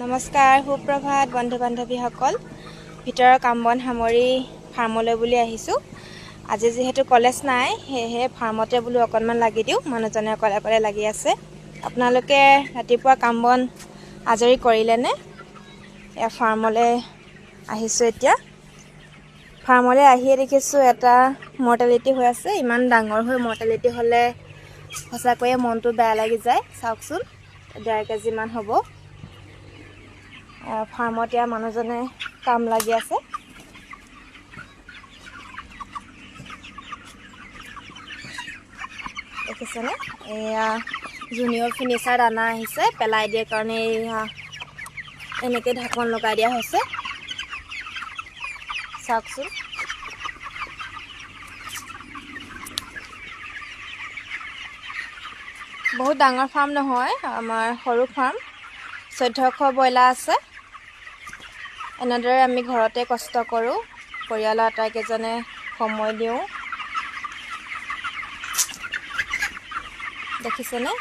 নমস্কাৰ, সুপ্ৰভাত বন্ধু বান্ধৱীসকল। ভিতৰৰ কাম বন সামৰি ফাৰ্মলৈ বুলি আহিছোঁ। আজি যিহেতু কলেজ নাই, সেয়েহে ফাৰ্মতে বোলো অকণমান লাগি দিওঁ। মানুহজনে অকলে অকলে লাগি আছে। আপোনালোকে ৰাতিপুৱা কাম বন আজৰি কৰিলেনে? এয়া ফাৰ্মলৈ আহিছোঁ এতিয়া। ফাৰ্মলৈ আহিয়ে দেখিছোঁ এটা মৰ্টেলিটি হৈ আছে। ইমান ডাঙৰ হৈ মৰ্টেলিটি হ'লে সঁচাকৈয়ে মনটো বেয়া লাগি যায়। চাওকচোন, 1.5 কেজিমান হ'ব। ফাৰ্মত ইয়াৰ মানুহজনে কাম লাগি আছে। দেখিছেনে? এয়া জুনিয়ৰ ফিনিচাৰ দানা আহিছে, পেলাই দিয়ে কাৰণে এয়া এনেকৈ ঢাকন লগাই দিয়া হৈছে। চাওকচোন, বহুত ডাঙৰ ফাৰ্ম নহয়, আমাৰ সৰু ফাৰ্ম। 1400 ব্ৰইলাৰ আছে। এনেদৰে আমি ঘৰতে কষ্ট কৰোঁ, পৰিয়ালৰ আটাইকেইজনে সময় দিওঁ। দেখিছেনে?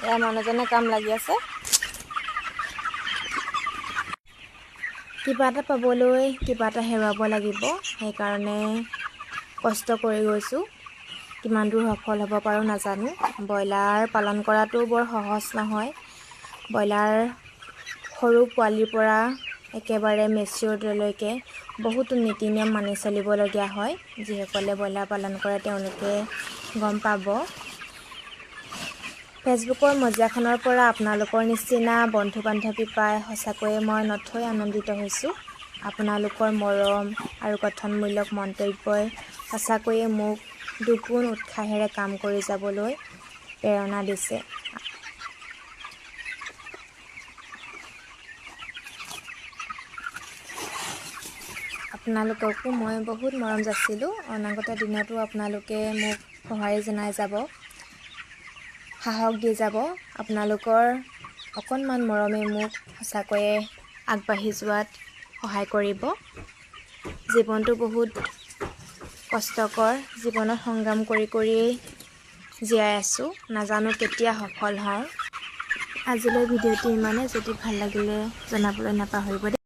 এয়া মানুহজনে কাম লাগি আছে। কিবা এটা পাবলৈ কিবা এটা হেৰুৱাব লাগিব, সেইকাৰণে কষ্ট কৰি গৈছোঁ। কিমান দূৰ সফল হ'ব পাৰোঁ নাজানো। ব্ৰইলাৰ পালন কৰাটো বৰ সহজ নহয়। ব্ৰইলাৰ সৰু পোৱালিৰ পৰা একেবাৰে মেচিয়ৰলৈকে বহুতো নীতি নিয়ম মানি চলিবলগীয়া হয়। যিসকলে ব্ৰইলাৰ পালন কৰে তেওঁলোকে গম পাব। ফেচবুকৰ মজিয়াখনৰ পৰা আপোনালোকৰ নিচিনা বন্ধু বান্ধৱী পাই সঁচাকৈয়ে মই নথৈ আনন্দিত হৈছোঁ। আপোনালোকৰ মৰম আৰু গঠনমূলক মন্তব্যই সঁচাকৈয়ে মোক দুগুণ উৎসাহেৰে কাম কৰি যাবলৈ প্ৰেৰণা দিছে। আপোনালোককো মই বহুত মৰম যাচিলোঁ। অনাগত দিনতো আপোনালোকে মোক সঁহাৰি জনাই যাব, সাহস দি যাব। আপোনালোকৰ অকণমান মৰমে মোক সঁচাকৈয়ে আগবাঢ়ি যোৱাত সহায় কৰিব। জীৱনটো বহুত কষ্টকৰ, জীৱনত সংগ্ৰাম কৰিয়েই জীয়াই আছোঁ। নাজানো কেতিয়া সফল হওঁ। আজিলৈ ভিডিঅ'টি ইমানে। যদি ভাল লাগিলে জনাবলৈ নাপাহৰিব দেই।